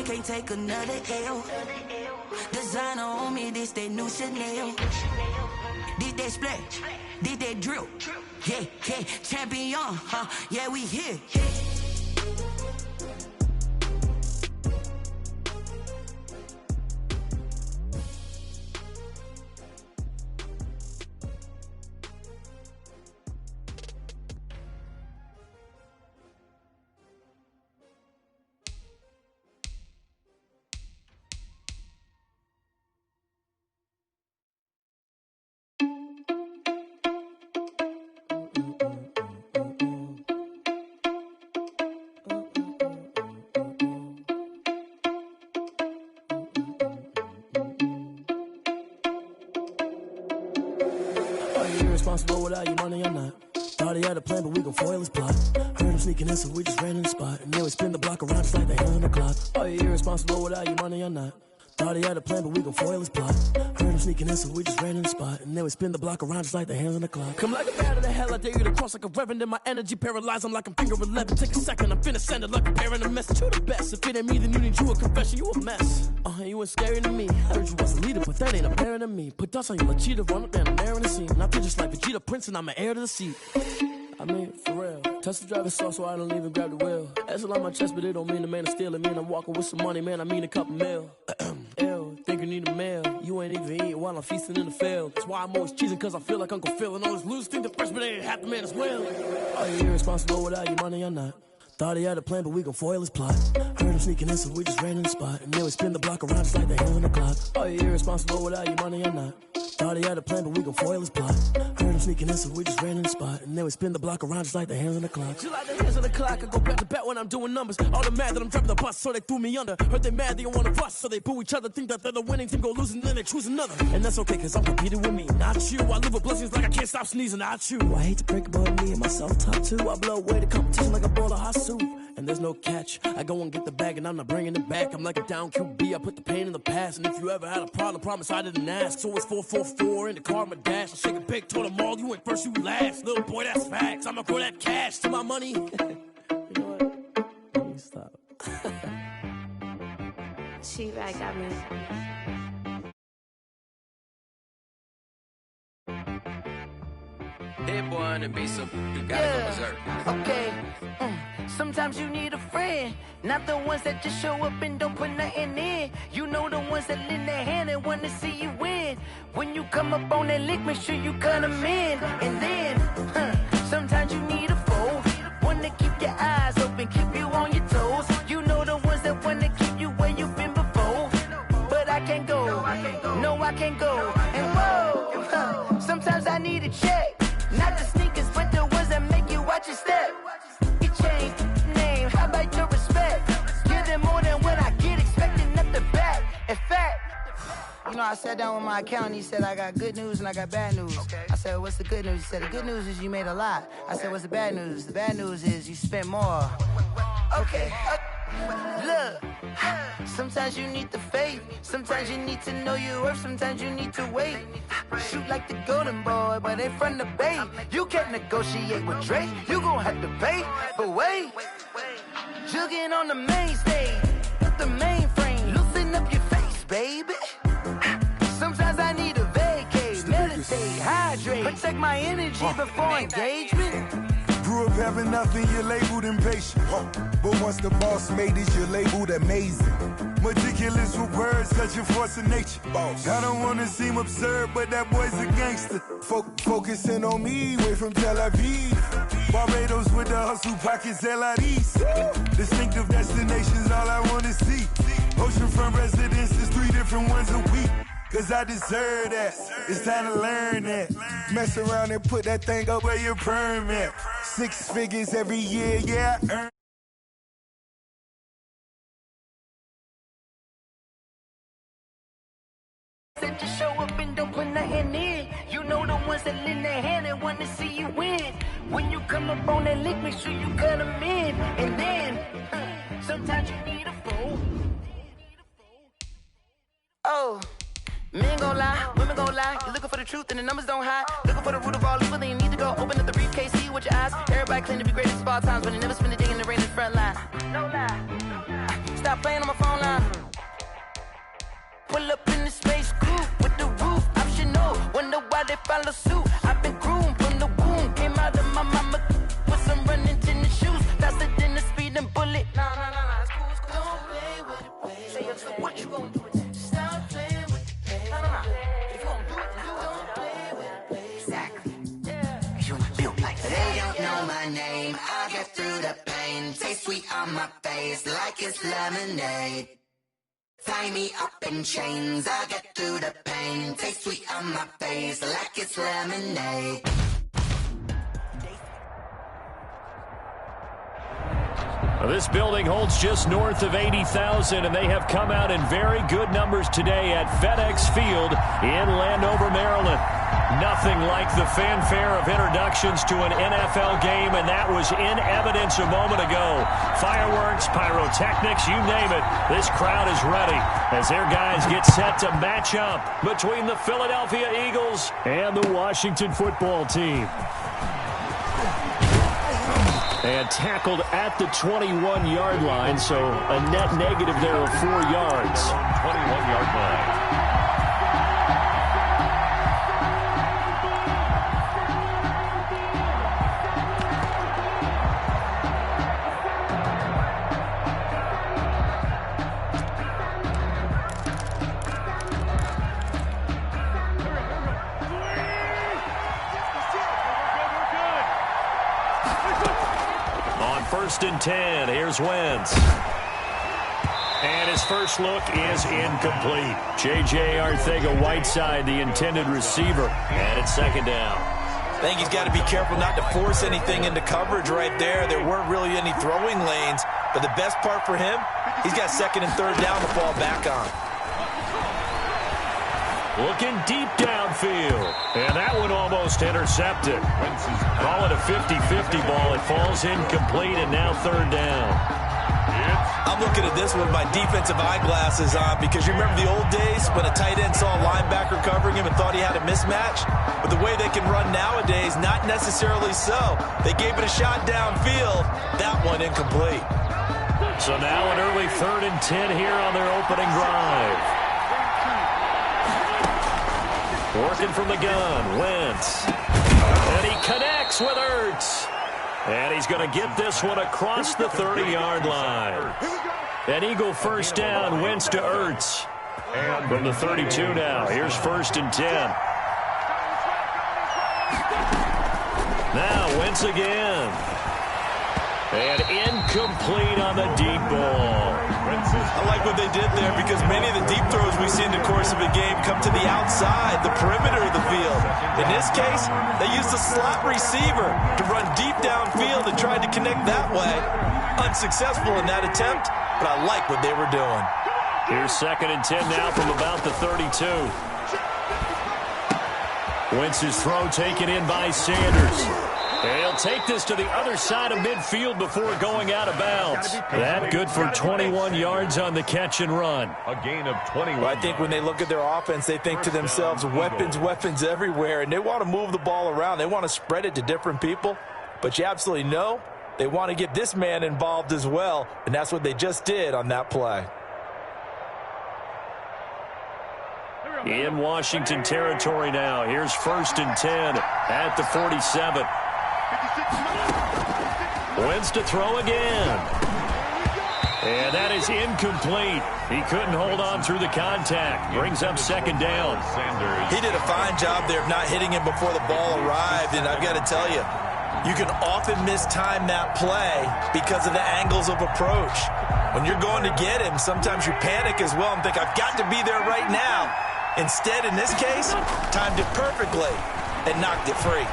can't take another L. Designer on me, this that new Chanel. This that splash, this that drill. Yeah, yeah, champion, huh? Yeah, we here. Irresponsible without your money or not. Thought he had a plan, but we gon' foil his plot. Heard him sneaking in, so we just ran in the spot. And then we spin the block around just like the hands on the clock. Are you irresponsible without your money or not? Thought he had a plan, but we gon' foil his plot. Heard him sneaking in, so we just ran in the spot. And then we spin the block around just like the hands on the clock. Come like a bat of the hell, I dare you to cross like a reverend. And my energy paralyzed, I'm like I'm finger 11. Take a second, I'm finna send it like a parent a message. You the best, if it ain't me, then you need you a confession. You a mess, you ain't scary to me. Heard you was a leader, but that ain't apparent to me. Put dust on you like cheetah, run up down the air in the scene. And I feel just like Vegeta Prince, and I'm an heir to the seat. I mean, for real. Touch the driver's soft, so I don't even grab the wheel. That's on my chest, but it don't mean the man is stealing. Mean I'm walking with some money, man, I mean a couple mil. Ew, think you need a meal. You ain't even eating while I'm feasting in the field. That's why I'm always cheesing, cause I feel like Uncle Phil. And all this losers think the freshman ain't half the man as well. Are you irresponsible without your money or not? Thought he had a plan, but we gon' foil his plot. Heard him sneaking in, so we just ran in the spot. And then we spin the block around just like the hands on the clock. Are you irresponsible without your money or not? Thought he had a plan, but we gon' foil his plot. Heard him sneaking in, so we just ran in the spot. And then we spin the block around just like the hands on the clock. Just like the hands on the clock, I go back to back when I'm doing numbers. All the mad that I'm dropping the bus, so they threw me under. Heard they mad, they don't wanna bust, so they boo each other. Think that they're the winning team, go losing, then they choose another. And that's okay, cause I'm competing with me, not you. I live with blessings like I can't stop sneezing, not you. I hate to break it, but me and myself top two. I blow away the competition like a bowl of hot soup. And there's no catch. I go and get the bag and I'm not bringing it back. I'm like a down QB, I put the pain in the past. And if you ever had a problem, promise I didn't ask. So it's 444 in the car, my dash. I shake a big, told them all, you ain't first, you last. Little boy, that's facts. I'ma throw that cash to my money. You know what? Let me stop. She right, got me. Hit boy on the beat, so you gotta go berserk. Okay. Sometimes you need a friend, not the ones that just show up and don't put nothing in. You know the ones that lend their hand and want to see you win. When you come up on that lick, make sure you cut them in. And then, sometimes you need a foe, one to keep your eyes open, keep you on your toes. You know the ones that want to keep you where you've been before. But I can't go, no I can't go. And whoa, sometimes I need a check, not the sneakers, but the ones that make you watch your step. You change name, how about your respect? Give them more than what I get, expecting up the back. In fact, you know, I sat down with my accountant, he said I got good news and I got bad news. Okay. I said, what's the good news? He said, the good news is you made a lot. I said, what's the bad news? The bad news is you spent more. Okay. Look, sometimes you need the faith, sometimes you need to know your worth, sometimes you need to wait. Shoot like the golden boy, but ain't from the bay. You can't negotiate with Drake, you gon' have to pay. But wait, jugging on the main stage, with the mainframe, loosen up your face, baby. Sometimes I need a vacate, meditate, hydrate, protect my energy before engagement. Grew up having nothing, you're labeled impatient. But once the boss made it, you're labeled amazing. Meticulous with words, such a force of nature. I don't wanna seem absurd, but that boy's a gangster. Focusing on me, way from Tel Aviv. Barbados with the hustle pockets, LIDs. Distinctive destinations, all I wanna see. Oceanfront residences, 3 different ones a week. Cause I deserve that, it's time to learn that. Mess around and put that thing up where your permit. 6 figures every year, yeah, I earn. Said just show up and don't put nothing in. You know the ones that lend their hand and want to see you win. When you come up on that lick, make sure you cut them in. And then, sometimes you need a fool. Oh. Men gon' lie, women gon' lie. You're looking for the truth and the numbers don't hide. Looking for the root of all evil, then you need to go open up the briefcase, see with your eyes. Everybody claim to be greatest of all times, but they never spend a day in the rain in the front line. No lie. Stop playing on my phone line. follow suit. I've been groomed from the womb. Came out of my mama with some running tennis shoes. Faster than a speeding bullet. Nah, it's cool, it's cool. Don't play with it, play. So what you gonna do with it? Stop playing with it, play. Nah. If you gonna do it, you don't play with it, play. Exactly. Yeah. You built like that. They don't know my name. I get through the pain. Taste sweet on my face like it's lemonade. Tie me up in chains, I get through the pain. Taste sweet on my face like it's lemonade. This building holds just north of 80,000, and they have come out in very good numbers today at FedEx Field in Landover, Maryland. Nothing like the fanfare of introductions to an NFL game, and that was in evidence a moment ago. Fireworks, pyrotechnics, you name it. This crowd is ready as their guys get set to match up between the Philadelphia Eagles and the Washington football team. And tackled at the 21-yard line, so a net negative there of 4 yards. 21-yard line. First and 10, here's Wentz. And his first look is incomplete. J.J. Arcega-Whiteside, the intended receiver, and it's second down. I think he's got to be careful not to force anything into coverage right there. There weren't really any throwing lanes, but the best part for him, he's got second and third down to fall back on. Looking deep downfield, and that one almost intercepted. Call it a 50-50 ball. It falls incomplete, and now third down. I'm looking at this with my defensive eyeglasses on because you remember the old days when a tight end saw a linebacker covering him and thought he had a mismatch? But the way they can run nowadays, not necessarily so. They gave it a shot downfield. That one incomplete. So now an early 3rd and 10 here on their opening drive. Working from the gun, Wentz. And he connects with Ertz. And he's going to get this one across the 30-yard line. An Eagle first down, Wentz to Ertz. From the 32 now, here's 1st and 10. Now Wentz again. And incomplete on the deep ball. I like what they did there because many of the deep throws we see in the course of a game come to the outside, the perimeter of the field. In this case, they used a slot receiver to run deep downfield and tried to connect that way. Unsuccessful in that attempt, but I like what they were doing. Here's 2nd and 10 now from about the 32. Wentz's throw taken in by Sanders. And he'll take this to the other side of midfield before going out of bounds. That good for 21 yards on the catch and run. A gain of 21. Well, I think when they look at their offense, they think to themselves, weapons everywhere, and they want to move the ball around. They want to spread it to different people. But you absolutely know they want to get this man involved as well, and that's what they just did on that play. In Washington territory now. Here's 1st and 10 at the 47. Wentz to throw again. And that is incomplete. He couldn't hold on through the contact. Brings up 2nd down. He did a fine job there of not hitting him before the ball arrived, and I've got to tell you, you can often mistime that play because of the angles of approach. When you're going to get him, sometimes you panic as well and think, I've got to be there right now. Instead, in this case, timed it perfectly and knocked it free.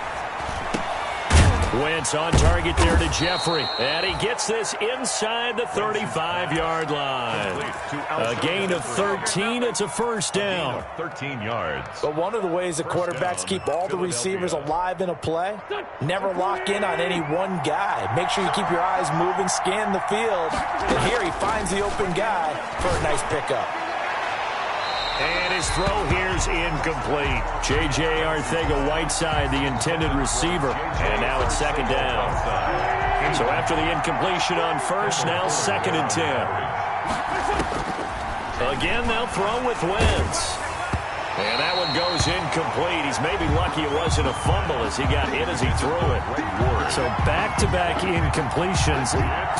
Wentz on target there to Jeffrey. And he gets this inside the 35-yard line. A gain of 13. It's a first down. 13 yards. But one of the ways that quarterbacks keep all the receivers alive in a play, never lock in on any one guy. Make sure you keep your eyes moving, scan the field. And here he finds the open guy for a nice pickup. And his throw here's incomplete. J.J. Arcega-Whiteside, the intended receiver. And now it's 2nd down. So after the incompletion on first, now 2nd and 10. Again, they'll throw with Wentz. And that one goes incomplete. He's maybe lucky it wasn't a fumble as he got hit as he threw it. So back-to-back incompletions.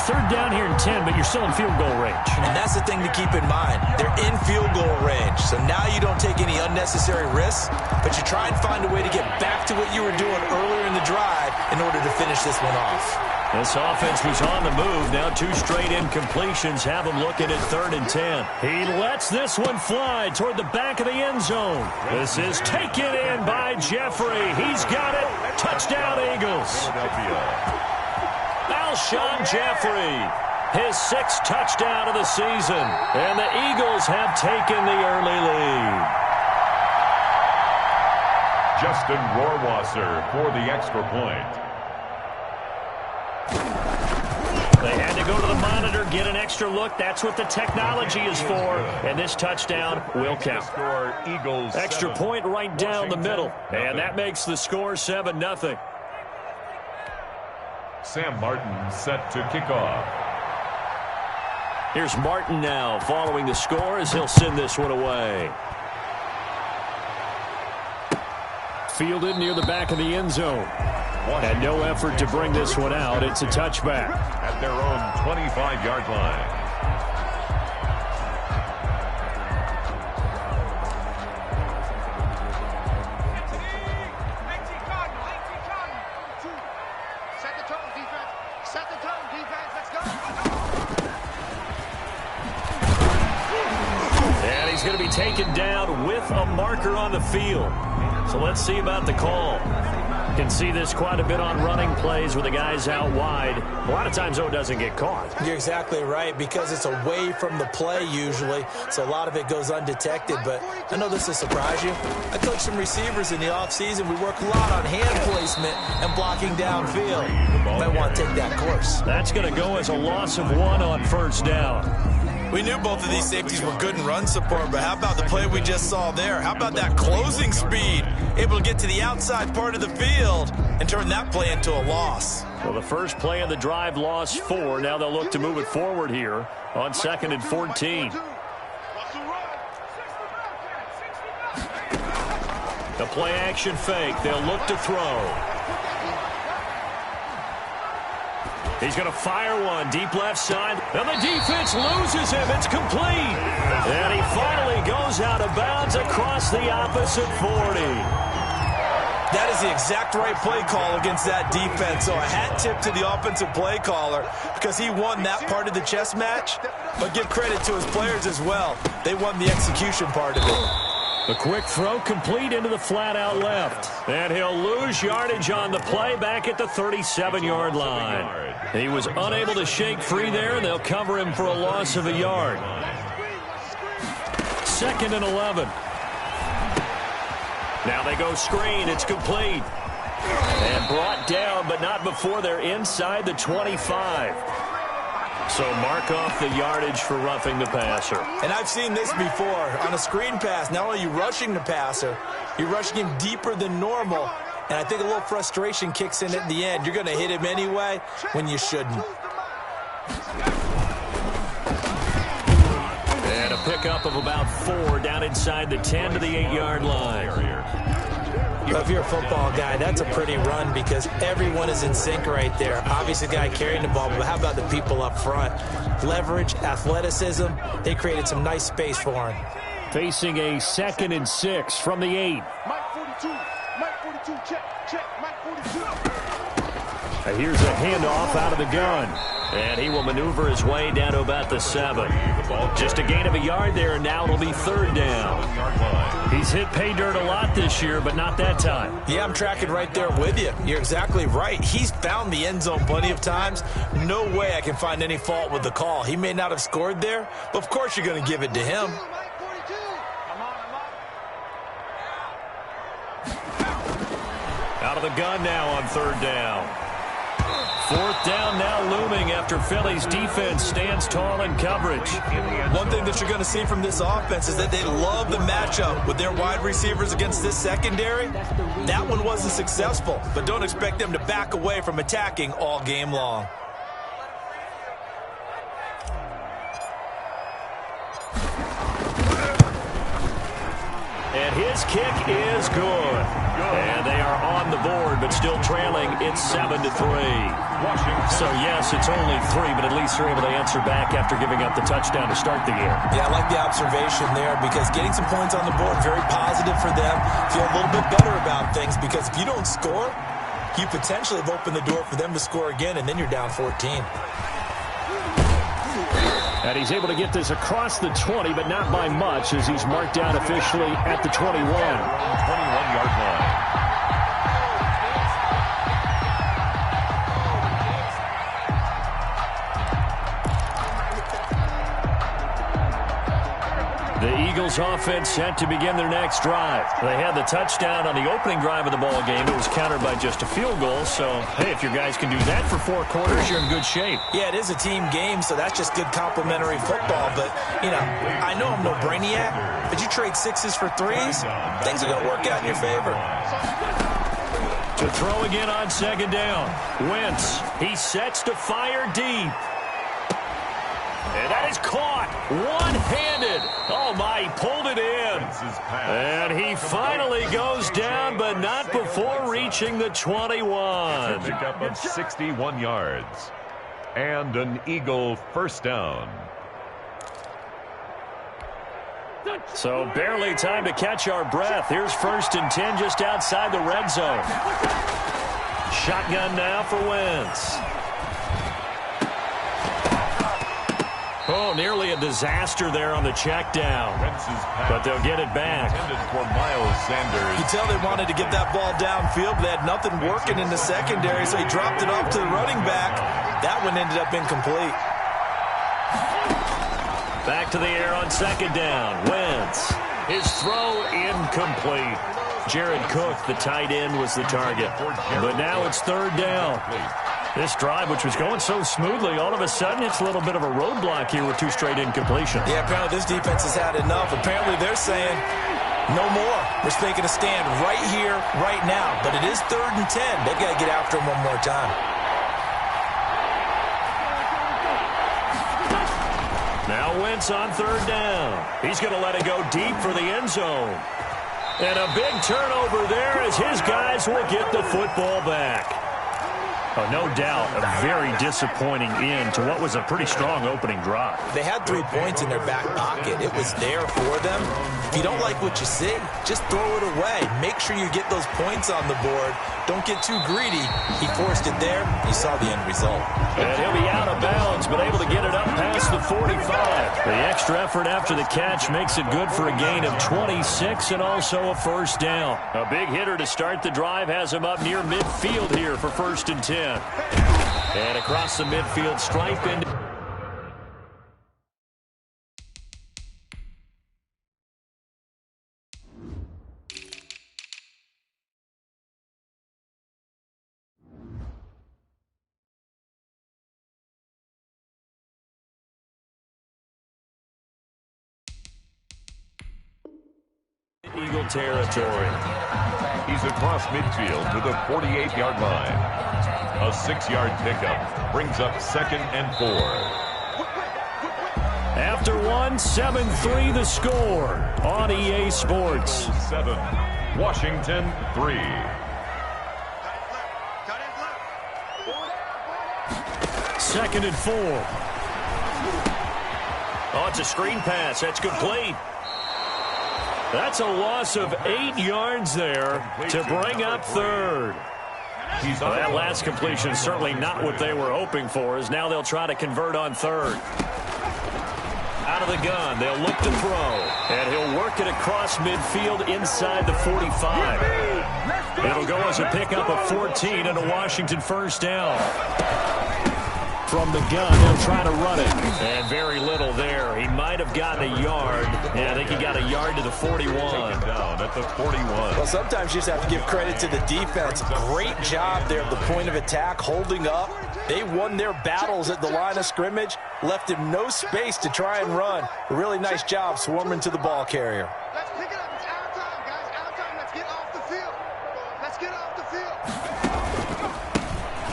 Third down here in 10, but you're still in field goal range. And that's the thing to keep in mind. They're in field goal range. So now you don't take any unnecessary risks, but you try and find a way to get back to what you were doing earlier in the drive in order to finish this one off. This offense was on the move. Now 2 straight incompletions have him looking at 3rd and 10. He lets this one fly toward the back of the end zone. This is taken in by Jeffrey. He's got it. Touchdown, Eagles. Alshon Jeffrey, his 6th touchdown of the season. And the Eagles have taken the early lead. Justin Rohrwasser for the extra point. They had to go to the monitor, get an extra look. That's what the technology is for. And this touchdown will count. Eagles extra 7. point right down the middle. Washington, And that makes the score 7-0. Sam Martin set to kick off. Here's Martin now following the score as he'll send this one away. Fielded near the back of the end zone. And no effort to bring this one out. It's a touchback. At their own 25-yard line. And he's going to be taken down with a marker on the field. So let's see about the call. Can see this quite a bit on running plays with the guys out wide. A lot of times, though, it doesn't get caught. You're exactly right, because it's away from the play usually, so a lot of it goes undetected. But I know this will surprise you. I coach some receivers in the offseason. We work a lot on hand placement and blocking downfield. Might want to take that course. That's going to go as a loss of 1 on 1st down. We knew both of these safeties were good in run support, but how about the play we just saw there? How about that closing speed? Able to get to the outside part of the field and turn that play into a loss. Well, the first play of the drive lost 4. Now they'll look to move it forward here on 2nd and 14. The play action fake. They'll look to throw. He's going to fire one deep left side. And the defense loses him. It's complete. And he finally goes out of bounds across the opposite 40. That is the exact right play call against that defense. So a hat tip to the offensive play caller because he won that part of the chess match. But give credit to his players as well. They won the execution part of it. The quick throw complete into the flat out left. And he'll lose yardage on the play back at the 37-yard line. He was unable to shake free there, and they'll cover him for a loss of a yard. 2nd and 11. Now they go screen. It's complete. And brought down, but not before they're inside the 25. So mark off the yardage for roughing the passer. And I've seen this before. On a screen pass, not only are you rushing the passer, you're rushing him deeper than normal. And I think a little frustration kicks in at the end. You're going to hit him anyway when you shouldn't. And a pickup of about 4 down inside the 10 to the 8-yard line. If you're a football guy, that's a pretty run because everyone is in sync right there. Obviously, the guy carrying the ball, but how about the people up front? Leverage, athleticism, they created some nice space for him. Facing a 2nd and 6 from the 8. Mike 42, Mike 42, check, Mike 42. Here's a handoff out of the gun. And he will maneuver his way down to about the 7. Just a gain of a yard there, and now it'll be 3rd down. He's hit pay dirt a lot this year, but not that time. Yeah, I'm tracking right there with you. You're exactly right. He's found the end zone plenty of times. No way I can find any fault with the call. He may not have scored there, but of course you're going to give it to him. Out of the gun now on 3rd down. 4th down now looming after Philly's defense stands tall in coverage. One thing that you're going to see from this offense is that they love the matchup with their wide receivers against this secondary. That one wasn't successful, but don't expect them to back away from attacking all game long. And his this kick is good. And they are on the board, but still trailing. It's 7-3. So, yes, it's only 3, but at least they're able to answer back after giving up the touchdown to start the year. Yeah, I like the observation there because getting some points on the board, very positive for them. Feel a little bit better about things because if you don't score, you potentially have opened the door for them to score again, and then you're down 14. And he's able to get this across the 20, but not by much as he's marked down officially at the 21. 21-yard line. The Eagles offense set to begin their next drive. They had the touchdown on the opening drive of the ball game. It was countered by just a field goal. So, hey, if your guys can do that for 4 quarters, you're in good shape. Yeah, it is a team game, so that's just good complimentary football. But, you know, I know I'm no brainiac, but you trade 6s for 3s, things are going to work out in your favor. To throw again on second down. Wentz, he sets to fire deep. And that is caught one-handed. Oh, my, he pulled it in. And he finally goes down, but not before reaching the 21. A pickup of 61 yards. And an Eagle first down. So barely time to catch our breath. Here's 1st and 10 just outside the red zone. Shotgun now for Wentz. Oh, nearly a disaster there on the check down. But they'll get it back. For Miles Sanders. You tell they wanted to get that ball downfield, but they had nothing working in the secondary, so he dropped it off to the running back. That one ended up incomplete. Back to the air on second down. Wentz. His throw incomplete. Jared Cook, the tight end, was the target. But now it's 3rd down. This drive, which was going so smoothly, all of a sudden it's a little bit of a roadblock here with 2 straight incompletions. Yeah, apparently this defense has had enough. Apparently they're saying, no more. We're making a stand right here, right now. But it is 3rd and 10. They've got to get after him one more time. Now Wentz on 3rd down. He's going to let it go deep for the end zone. And a big turnover there as his guys will get the football back. Oh, no doubt, a very disappointing end to what was a pretty strong opening drive. They had 3 points in their back pocket. It was there for them. If you don't like what you see, just throw it away. Make sure you get those points on the board. Don't get too greedy. He forced it there. You saw the end result. And he'll be out of bounds, but able to get it up past the 45. The extra effort after the catch makes it good for a gain of 26 and also a 1st down. A big hitter to start the drive has him up near midfield here for 1st and 10. And across the midfield stripe into... Eagle territory. He's across midfield to the 48-yard line. A 6-yard pickup brings up 2nd and 4. After 1, 7-3 the score on EA Sports. 7, Washington 3. Second and 4. Oh, it's a screen pass. That's complete. That's a loss of 8 yards there to bring up 3rd. Well, that last completion is certainly not what they were hoping for, as now they'll try to convert on 3rd. Out of the gun, they'll look to throw, and he'll work it across midfield inside the 45. It'll go as a pickup of 14 and a Washington 1st down. From the gun, they'll try to run it. And very little there. He might have gotten a yard. Yeah, I think he got a yard to the 41. Down at the 41. Well, sometimes you just have to give credit to the defense. Great job there at the point of attack, holding up. They won their battles at the line of scrimmage, left him no space to try and run. A really nice job swarming to the ball carrier. Let's pick it up. It's our time, guys. Our time. Let's get off the field. Let's get off the field.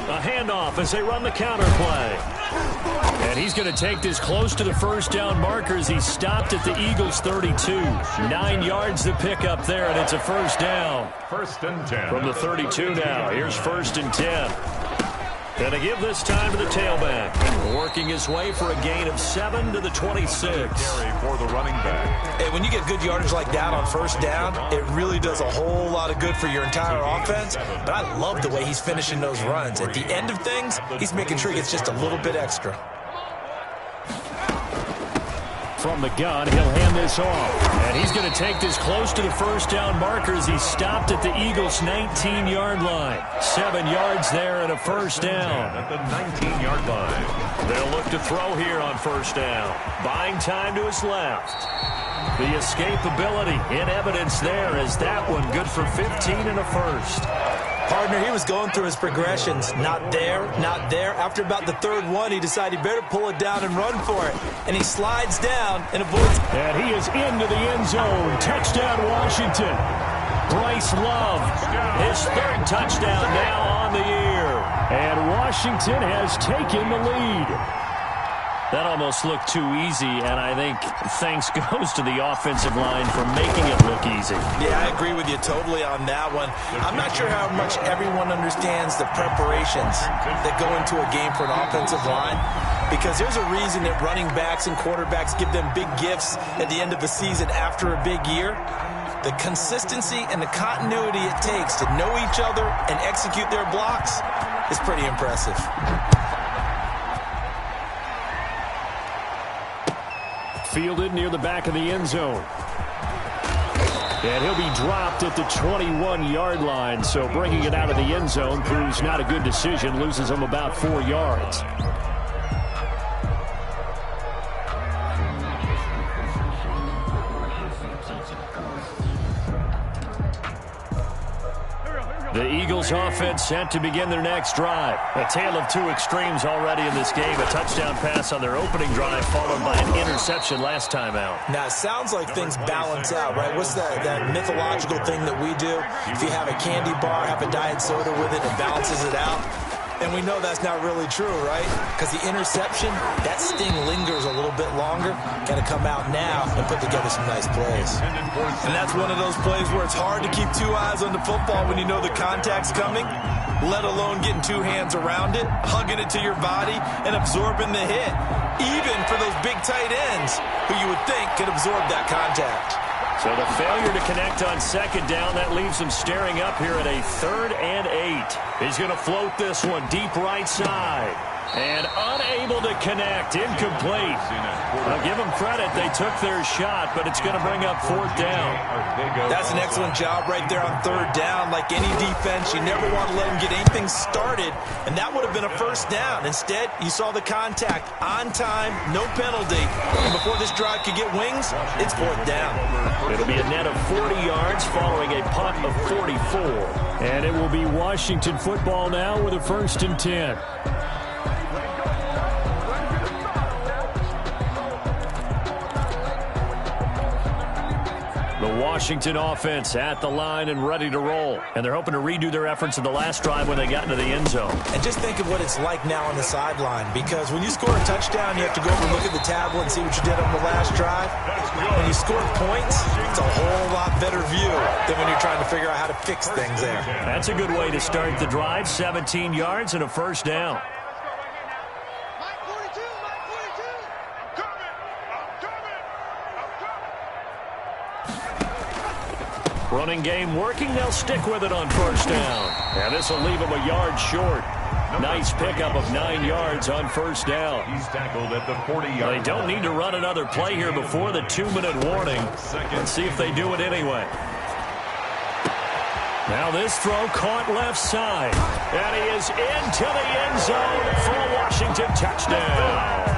A handoff as they run the counter play. And he's going to take this close to the first down markers. He stopped at the Eagles' 32. 9 yards to pick up there, and it's a first down. First and 10. From the 32 now. Here's first and 10. Going to give this time to the tailback. Working his way for a gain of 7 to the 26. Carry for the running back. Hey, when you get good yardage like that on first down, it really does a whole lot of good for your entire offense. But I love the way he's finishing those runs. At the end of things, he's making sure he gets just a little bit extra. From the gun, he'll hand this off. And he's going to take this close to the first down markers. He stopped at the Eagles' 19-yard line. 7 yards there and a first down. At the 19-yard line. They'll look to throw here on first down. Buying time to his left. The escapability in evidence there as that one good for 15 and a first. Partner, he was going through his progressions. Not there, not there. After about the third one, he decided he better pull it down and run for it. And he slides down and avoids. And he is into the end zone. Touchdown, Washington. Bryce Love, his third touchdown now on the year. And Washington has taken the lead. That almost looked too easy, and I think thanks goes to the offensive line for making it look easy. Yeah, I agree with you totally on that one. I'm not sure how much everyone understands the preparations that go into a game for an offensive line, because there's a reason that running backs and quarterbacks give them big gifts at the end of the season after a big year. The consistency and the continuity it takes to know each other and execute their blocks is pretty impressive. Fielded near the back of the end zone. And he'll be dropped at the 21-yard line, so bringing it out of the end zone proves not a good decision, loses him about 4 yards. The Eagles offense set to begin their next drive. A tale of two extremes already in this game. A touchdown pass on their opening drive followed by an interception last time out. Now, it sounds like things balance out, right? What's that mythological thing that we do? If you have a candy bar, have a diet soda with it, it balances it out. And we know that's not really true, right? Because the interception, that sting lingers a little bit longer. Got to come out now and put together some nice plays. And that's one of those plays where it's hard to keep two eyes on the football when you know the contact's coming, let alone getting two hands around it, hugging it to your body, and absorbing the hit. Even for those big tight ends who you would think could absorb that contact. So the failure to connect on second down, that leaves him staring up here at a 3rd and 8. He's going to float this one deep right side. And unable to connect, incomplete. I'll give them credit, they took their shot, but it's going to bring up 4th down. That's an excellent job right there on 3rd down. Like any defense, you never want to let them get anything started, and that would have been a first down. Instead, you saw the contact on time, no penalty. And before this drive could get wings, it's 4th down. It'll be a net of 40 yards following a punt of 44. And it will be Washington football now with a 1st and 10. The Washington offense at the line and ready to roll. And they're hoping to redo their efforts in the last drive when they got into the end zone. And just think of what it's like now on the sideline, because when you score a touchdown, you have to go over and look at the tablet and see what you did on the last drive. When you score points, it's a whole lot better view than when you're trying to figure out how to fix things there. That's a good way to start the drive. 17 yards and a 1st down. Running game working. They'll stick with it on 1st down. And this will leave them a yard short. Nice pickup of 9 yards on 1st down. He's tackled at the 40-yard. They don't need to run another play here before the 2-minute warning. Let's see if they do it anyway. Now this throw caught left side. And he is into the end zone for a Washington touchdown.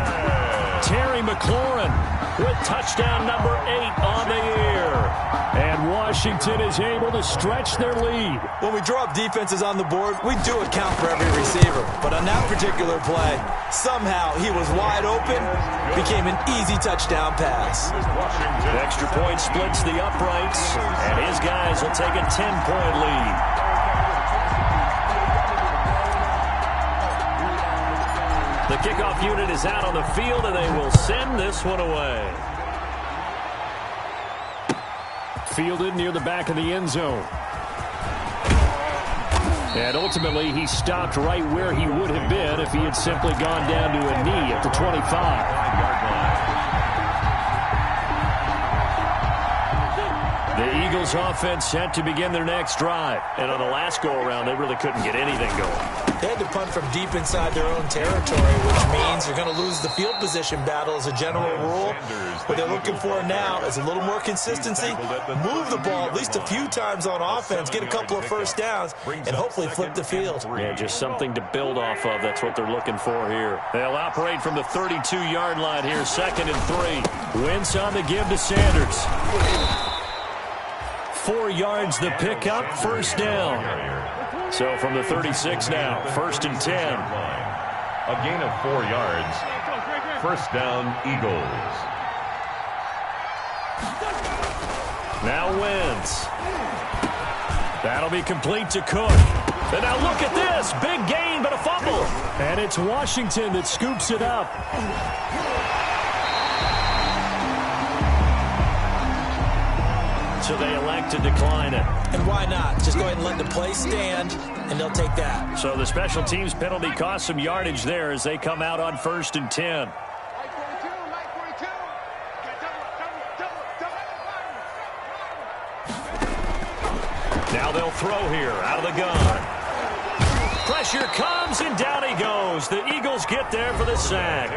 Terry McLaurin with touchdown number 8 on the year. And Washington is able to stretch their lead. When we draw up defenses on the board, we do account for every receiver. But on that particular play, somehow he was wide open, became an easy touchdown pass. The extra point splits the uprights, and his guys will take a 10-point lead. The kickoff unit is out on the field, and they will send this one away. Fielded near the back of the end zone. And ultimately, he stopped right where he would have been if he had simply gone down to a knee at the 25. The Eagles offense set to begin their next drive. And on the last go-around, they really couldn't get anything going. They had to punt from deep inside their own territory, which means you're going to lose the field position battle as a general rule. What they're looking for now is a little more consistency, move the ball at least a few times on offense, get a couple of first downs, and hopefully flip the field. Yeah, just something to build off of. That's what they're looking for here. They'll operate from the 32-yard line here, 2nd and 3. Wentz on the give to Sanders. 4 yards the pickup, 1st down. So from the 36 now, 1st and 10. A gain of 4 yards. 1st down, Eagles. Now Wentz. That'll be complete to Cook. And now look at this. Big gain, but a fumble. And it's Washington that scoops it up. So they elect to decline it. And why not? Just go ahead and let the play stand, and they'll take that. So the special teams penalty cost some yardage there as they come out on 1st and 10. Now they'll throw here out of the gun. Pressure comes, and down he goes. The Eagles get there for the sack.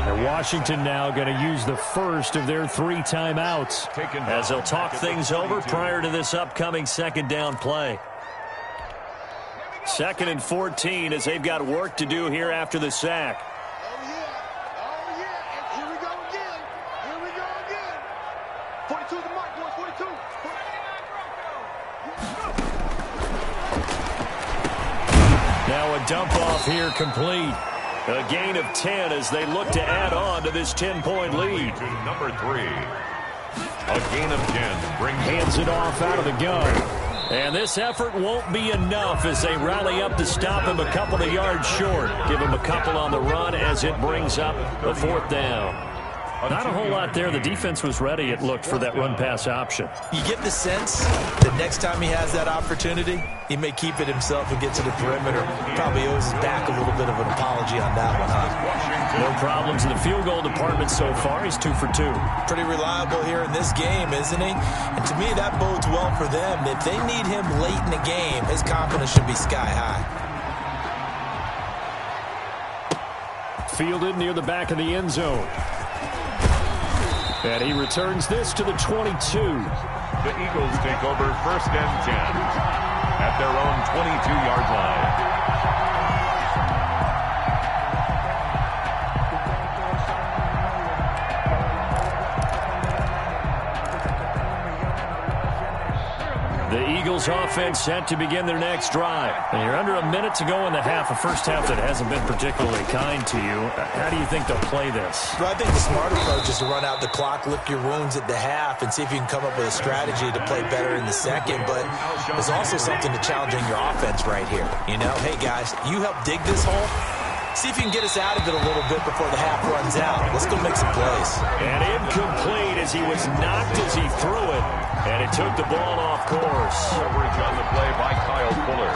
And Washington now going to use the first of their 3 timeouts as they'll talk things over prior to this upcoming 2nd down play. 2nd and 14 as they've got work to do here after the sack. Oh, yeah. And here we go again. Here we go again. 42 the mark, boys. 42. Now a dump off here complete. A gain of 10 as they look to add on to this 10-point lead. To number 3. A gain of 10 brings hands it off out of the gun. And this effort won't be enough as they rally up to stop him a couple of yards short. Give him a couple on the run as it brings up a 4th down. Not a whole lot there. The defense was ready, it looked, for that run-pass option. You get the sense that next time he has that opportunity, he may keep it himself and get to the perimeter. Probably owes his back a little bit of an apology on that one, huh? No problems in the field goal department so far. He's 2 for 2. Pretty reliable here in this game, isn't he? And to me, that bodes well for them. If they need him late in the game, his confidence should be sky high. Fielded near the back of the end zone. And he returns this to the 22. The Eagles take over 1st and 10 at their own 22-yard line. The Eagles offense set to begin their next drive. And you're under a minute to go in the half, a first half that hasn't been particularly kind to you. How do you think they'll play this? Well, I think the smart approach is to run out the clock, lick your wounds at the half, and see if you can come up with a strategy to play better in the second. But there's also something to challenging your offense right here. You know, hey, guys, you help dig this hole. See if you can get us out of it a little bit before the half runs out. Let's go make some plays. And incomplete as he was knocked as he threw it. And it took the ball off course. Coverage on the play by Kyle Fuller.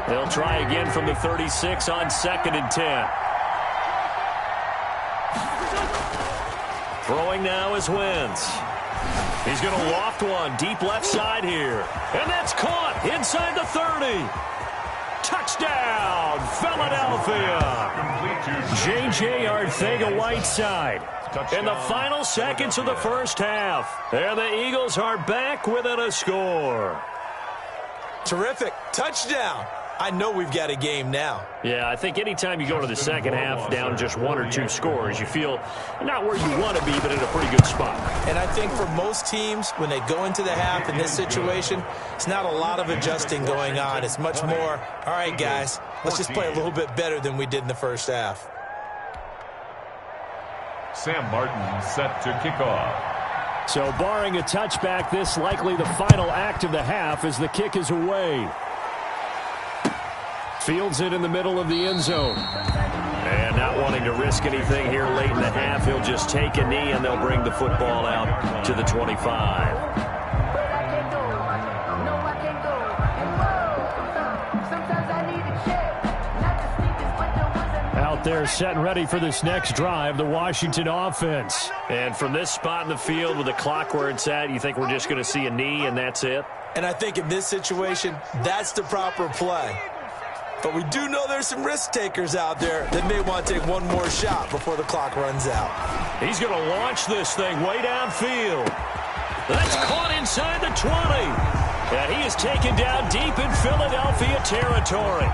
They'll try again from the 36 on 2nd and 10. Throwing now is Wentz. He's going to loft one deep left side here. And that's caught inside the 30. Touchdown, Philadelphia. J.J. Arcega-Whiteside. In the final seconds of the first half. And the Eagles are back within a score. Terrific. Touchdown. I know we've got a game now. Yeah, I think anytime you go to the second half down just 1 or 2 scores, you feel not where you want to be, but in a pretty good spot. And I think for most teams, when they go into the half in this situation, it's not a lot of adjusting going on. It's much more, all right, guys, let's just play a little bit better than we did in the first half. Sam Martin set to kick off. So barring a touchback, this likely the final act of the half as the kick is away. Fields it in the middle of the end zone. And not wanting to risk anything here late in the half, he'll just take a knee and they'll bring the football out to the 25. Out there setting ready for this next drive, the Washington offense. And from this spot in the field with the clock where it's at, you think we're just going to see a knee and that's it? And I think in this situation, that's the proper play. But we do know there's some risk takers out there that may want to take one more shot before the clock runs out. He's going to launch this thing way downfield. That's caught inside the 20. And he is taken down deep in Philadelphia territory.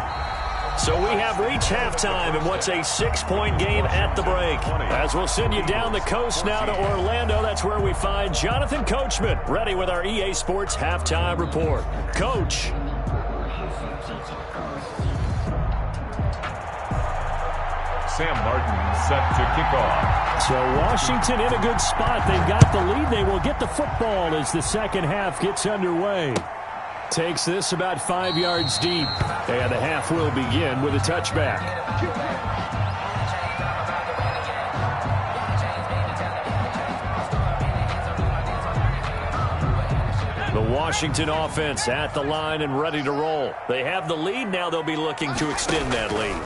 So we have reached halftime in what's a 6-point game at the break. As we'll send you down the coast now to Orlando, that's where we find Jonathan Coachman, ready with our EA Sports Halftime Report. Coach. Sam Martin set to kick off. So Washington in a good spot. They've got the lead. They will get the football as the second half gets underway. Takes this about 5 yards deep. And the half will begin with a touchback. The Washington offense at the line and ready to roll. They have the lead. Now they'll be looking to extend that lead.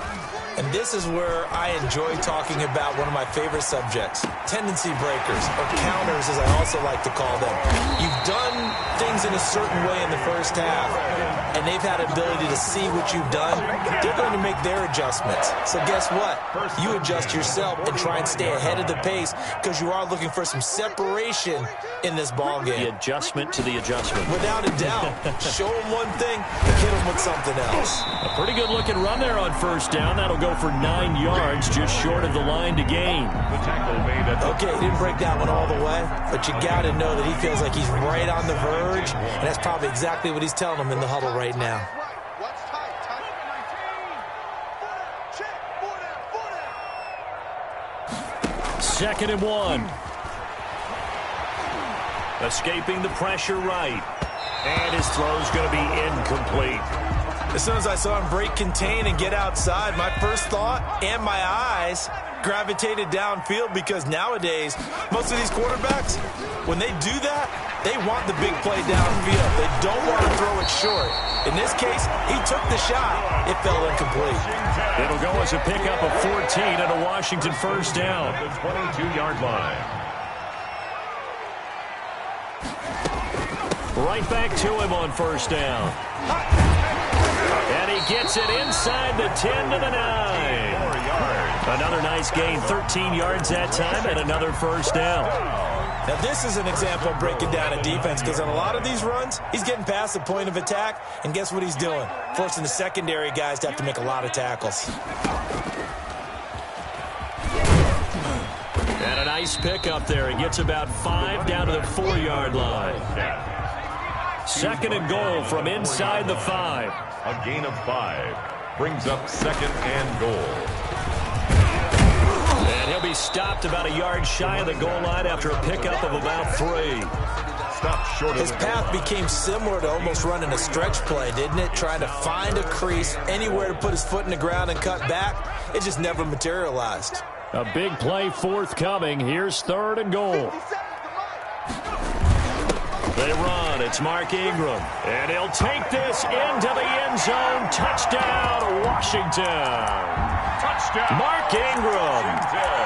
And this is where I enjoy talking about one of my favorite subjects, tendency breakers, or counters as I also like to call them. You've done things in a certain way in the first half, and they've had ability to see what you've done. They're going to make their adjustments. So guess what? You adjust yourself and try and stay ahead of the pace because you are looking for some separation in this ball game. The adjustment to the adjustment. Without a doubt. Show them one thing, hit them with something else. A pretty good looking run there on first down. That'll go for 9 yards, just short of the line to gain. Okay, he didn't break that one all the way, but you got to know that he feels like he's right on the verge, and that's probably exactly what he's telling them in the huddle right now. Second and 1. Escaping the pressure right. And his throw's going to be incomplete. As soon as I saw him break contain and get outside, my first thought and my eyes gravitated downfield because nowadays, most of these quarterbacks, when they do that, they want the big play downfield. They don't want to throw it short. In this case, he took the shot. It fell incomplete. It'll go as a pickup of 14 and a Washington first down. The 22-yard line. Right back to him on first down. And he gets it inside the 10 to the 9. 4 yards. Another nice gain, 13 yards that time, and another first down. Now, this is an example of breaking down a defense because on a lot of these runs, he's getting past the point of attack, and guess what he's doing? Forcing the secondary guys to have to make a lot of tackles. And a nice pickup there. He gets about 5 down to the 4-yard line. Second and goal from inside the 5. A gain of 5 brings up second and goal. And he'll be stopped about a yard shy of the goal line after a pickup of about 3. Stop short of his path became similar to almost running a stretch play, didn't it? Trying to find a crease, anywhere to put his foot in the ground and cut back. It just never materialized. A big play forthcoming. Here's third and goal. They run. It's Mark Ingram. And he'll take this into the end zone. Touchdown, Washington. Touchdown. Mark Ingram.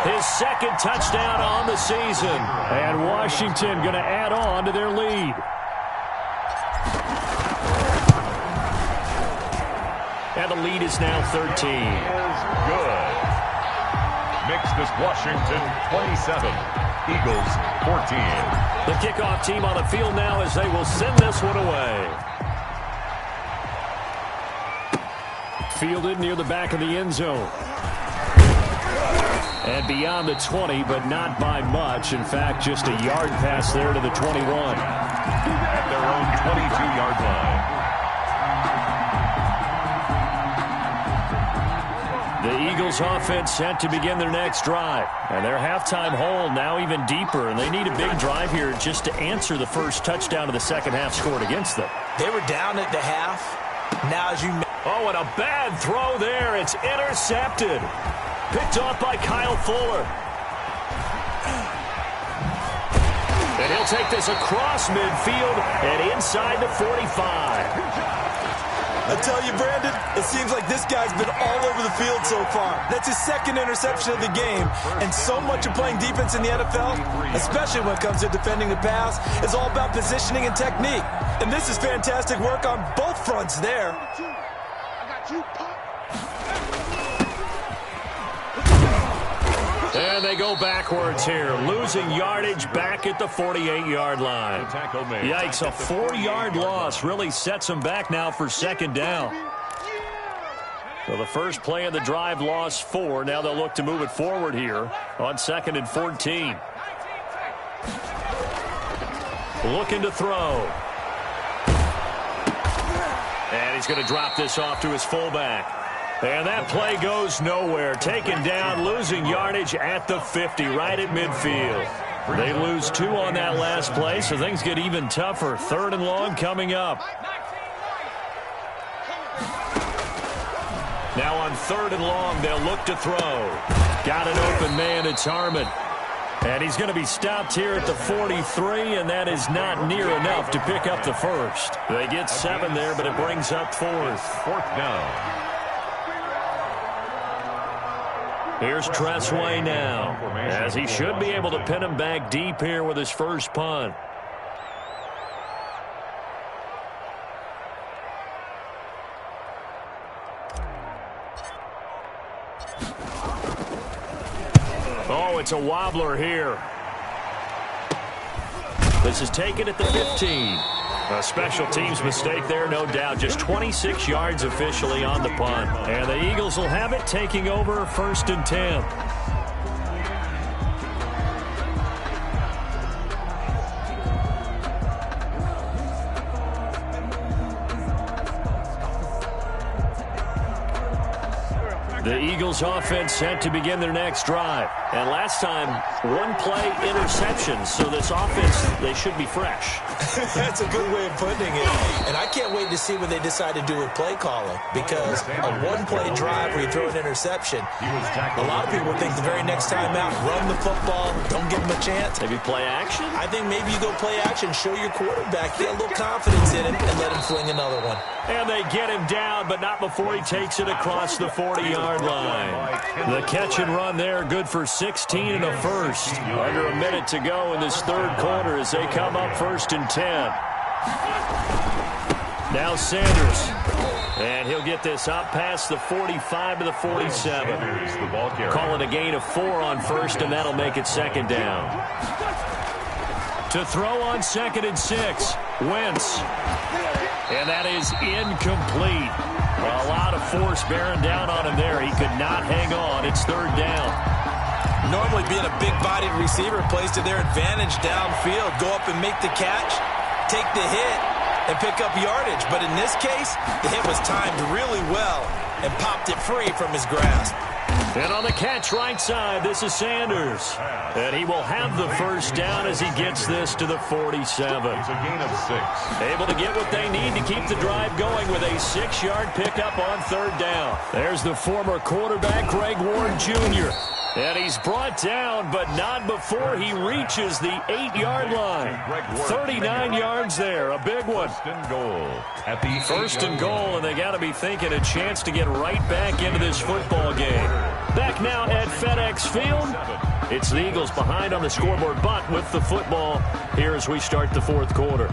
His second touchdown on the season. And Washington going to add on to their lead. And the lead is now 13. Good. Makes this Washington 27. Eagles 14. The kickoff team on the field now as they will send this one away. Fielded near the back of the end zone. And beyond the 20, but not by much. In fact, just a yard pass there to the 21. At their own 22-yard line. The Eagles Eagles offense set to begin their next drive. And their halftime hole now even deeper, and they need a big drive here just to answer the first touchdown of the second half scored against them. They were down at the half. Now as you... Oh, and a bad throw there. It's intercepted. Picked off by Kyle Fuller. And he'll take this across midfield and inside the 45. I tell you, Brandon, it seems like this guy's been all over the field so far. That's his second interception of the game. And so much of playing defense in the NFL, especially when it comes to defending the pass, is all about positioning and technique. And this is fantastic work on both fronts there. And they go backwards here, losing yardage back at the 48-yard line. Yikes, a 4-yard loss really sets them back now for second down. So the first play of the drive lost 4. Now they'll look to move it forward here on 2nd and 14. Looking to throw. And he's going to drop this off to his fullback. And that play goes nowhere. Taken down, losing yardage at the 50, right at midfield. They lose 2 on that last play, so things get even tougher. 3rd and long coming up. Now on 3rd and long, they'll look to throw. Got an open man, it's Harmon. And he's going to be stopped here at the 43, and that is not near enough to pick up the first. They get 7 there, but it brings up 4th. 4th down. Here's Tressway now, as he should be able to pin him back deep here with his first punt. Oh, it's a wobbler here. This is taken at the 15. A special teams mistake there, no doubt. Just 26 yards officially on the punt. And the Eagles will have it, taking over 1st and 10. The Eagles offense set to begin their next drive. And last time, 1-play interception. So this offense, they should be fresh. That's a good way of putting it. And I can't wait to see what they decide to do with play calling. Because a 1-play drive where you throw an interception, a lot of people think the very next time out, run the football, don't give them a chance. Maybe play action? I think maybe you go play action, show your quarterback, get a little confidence in him, and let him fling another one. And they get him down, but not before he takes it across the 40-yard line. The catch and run there, good for 16 and a first. Under a minute to go in this 3rd quarter as they come up 1st and 10. Now Sanders. And he'll get this up past the 45 to the 47. Call it a gain of 4 on 1st, and that'll make it 2nd down. To throw on 2nd and 6. Wentz. And that is incomplete. A lot of force bearing down on him there. He could not hang on. It's 3rd down. Normally being a big-bodied receiver plays to their advantage downfield. Go up and make the catch, take the hit, and pick up yardage. But in this case, the hit was timed really well and popped it free from his grasp. And on the catch right side, this is Sanders. And he will have the first down as he gets this to the 47. It's a gain of 6. Able to get what they need to keep the drive going with a 6-yard pickup on 3rd down. There's the former quarterback, Greg Ward Jr. And he's brought down, but not before he reaches the 8-yard line. 39 yards there, a big one. First and goal, and they got to be thinking a chance to get right back into this football game. Back now at FedEx Field. It's the Eagles behind on the scoreboard, but with the football here as we start the 4th quarter.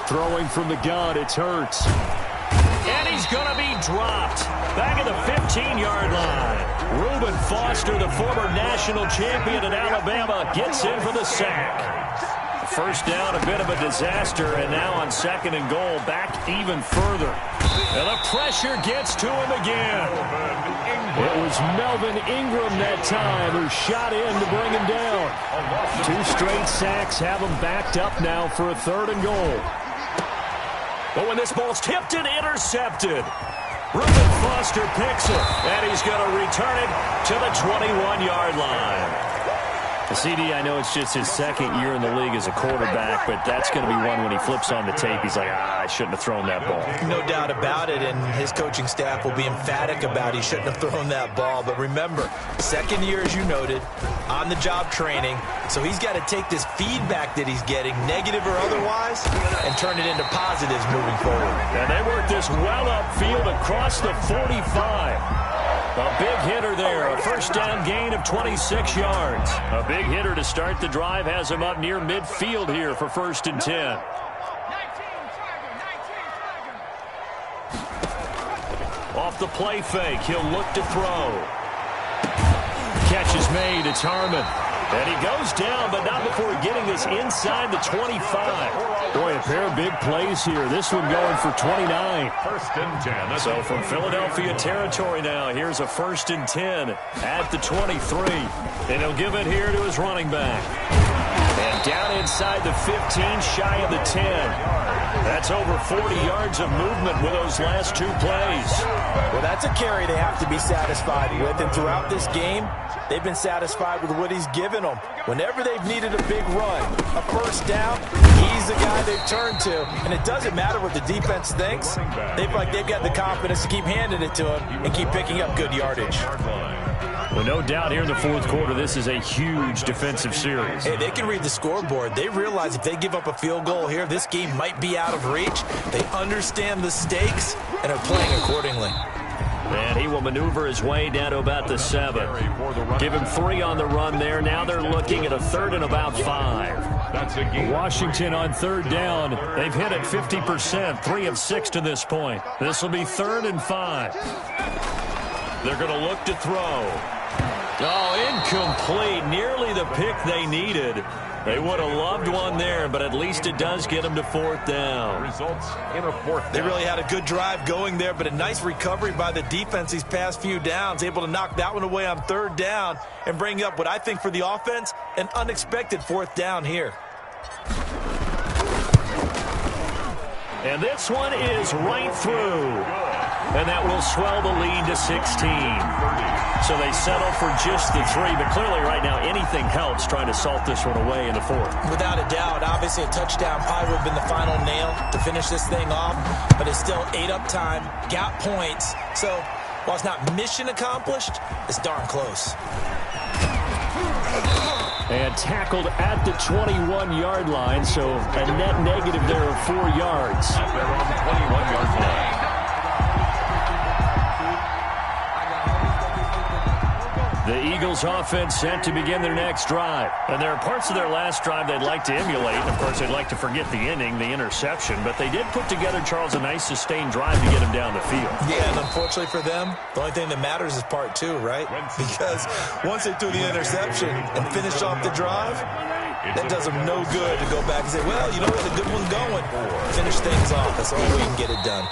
Throwing from the gun, it's Hurts. And he's going to be dropped. Back at the 15-yard line. Reuben Foster, the former national champion at Alabama, gets in for the sack. First down, a bit of a disaster, and now on 2nd and goal, back even further. And the pressure gets to him again. It was Melvin Ingram that time who shot in to bring him down. 2 straight sacks have him backed up now for a 3rd and goal. But when this ball's tipped and intercepted, Reuben Foster picks it, and he's going to return it to the 21-yard line. CD, I know it's just his 2nd year in the league as a quarterback, but that's going to be one when he flips on the tape. He's like, I shouldn't have thrown that ball. No doubt about it, and his coaching staff will be emphatic about he shouldn't have thrown that ball. But remember, 2nd year, as you noted, on-the-job training, so he's got to take this feedback that he's getting, negative or otherwise, and turn it into positives moving forward. And they work this well upfield across the 45. A big hitter there, a first down gain of 26 yards. A big hitter to start the drive has him up near midfield here for 1st and 10. Off the play fake, he'll look to throw. Catch is made, it's Harmon. And he goes down, but not before getting this inside the 25. Boy, a pair of big plays here. This one going for 29. 1st and 10. So from Philadelphia territory now, here's a 1st and 10 at the 23. And he'll give it here to his running back. And down inside the 15, shy of the 10. That's over 40 yards of movement with those last 2 plays. Well, that's a carry they have to be satisfied with. And throughout this game, they've been satisfied with what he's given them. Whenever they've needed a big run, a first down, he's the guy they've turned to. And it doesn't matter what the defense thinks. They've got the confidence to keep handing it to him and keep picking up good yardage. Well, no doubt here in the 4th quarter, this is a huge defensive series. Hey, they can read the scoreboard. They realize if they give up a field goal here, this game might be out of reach. They understand the stakes and are playing accordingly. And he will maneuver his way down to about the 7. Give him 3 on the run there. Now they're looking at a 3rd and about 5. Washington on 3rd down. They've hit it 50%, 3 of 6 to this point. This will be 3rd and 5. They're going to look to throw. Oh, incomplete. Nearly the pick they needed. They would have loved one there, but at least it does get them to 4th down. Results in a 4th down. They really had a good drive going there, but a nice recovery by the defense these past few downs, able to knock that one away on 3rd down and bring up what I think for the offense, an unexpected 4th down here. And this one is right through. And that will swell the lead to 16. So they settle for just the 3, but clearly right now anything helps trying to salt this one away in the 4th. Without a doubt, obviously a touchdown probably would have been the final nail to finish this thing off, but it's still 8 up time, got points. So while it's not mission accomplished, it's darn close. And tackled at the 21-yard line, so a net negative there of 4 yards. They're on the 21-yard line. The Eagles offense set to begin their next drive. And there are parts of their last drive they'd like to emulate. Of course, they'd like to forget the ending, the interception. But they did put together, Charles, a nice sustained drive to get him down the field. Yeah, and unfortunately for them, the only thing that matters is part 2, right? Because once they threw the interception and finished off the drive, that does them no good to go back and say, well, you know what, a good one going. Finish things off. That's the only way you can get it done.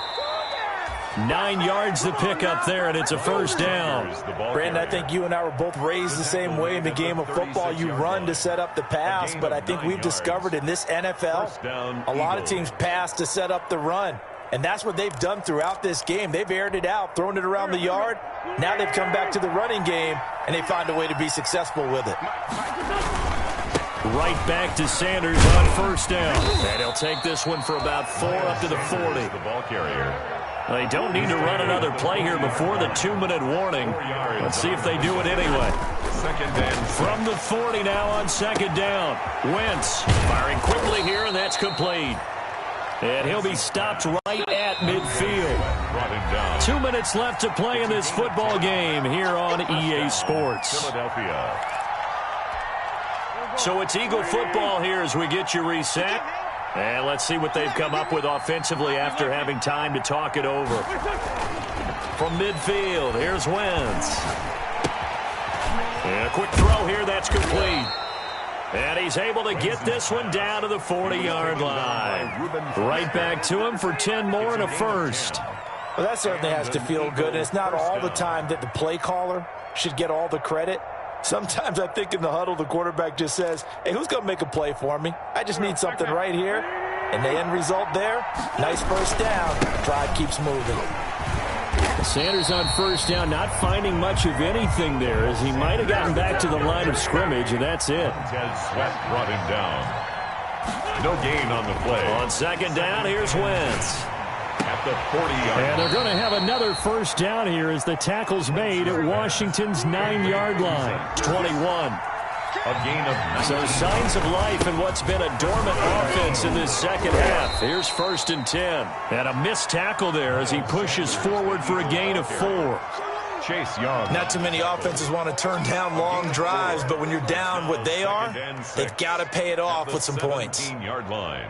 9 yards to pick up there, and it's a 1st down. Brandon, I think you and I were both raised the same way in the game of football. You run to set up the pass, but I think we've discovered in this NFL, a lot of teams pass to set up the run. And that's what they've done throughout this game. They've aired it out, thrown it around the yard. Now they've come back to the running game, and they find a way to be successful with it. Right back to Sanders on 1st down. And he'll take this one for about 4 up to the 40. The ball carrier. They don't need to run another play here before the 2-minute warning. Let's see if they do it anyway. 2nd and from the 40 now on 2nd down. Wentz firing quickly here, and that's complete. And he'll be stopped right at midfield. brought him down. 2 minutes left to play in this football game here on EA Sports. Philadelphia. So it's Eagle football here as we get you reset. And let's see what they've come up with offensively after having time to talk it over. From midfield, here's Wentz. And a quick throw here, that's complete. And he's able to get this one down to the 40-yard line. Right back to him for 10 more and a first. Well, that certainly has to feel good, and it's not all the time that the play caller should get all the credit. Sometimes I think in the huddle, the quarterback just says, hey, who's going to make a play for me? I just need something right here. And the end result there, nice first down. Drive keeps moving. Sanders on first down, not finding much of anything there, as he might have gotten back to the line of scrimmage, and that's it. Sweat brought him down. No gain on the play. On second down, here's Wentz. At the 40-yard line. And they're going to have another first down here as the tackle's made at Washington's 9-yard line. 21. A gain of 9. So signs of life in what's been a dormant offense in this second half. Here's 1st and 10. And a missed tackle there as he pushes forward for a gain of 4. Chase Young. Not too many offenses want to turn down long drives, but when you're down what they are, they've got to pay it off with some points. 17-yard line.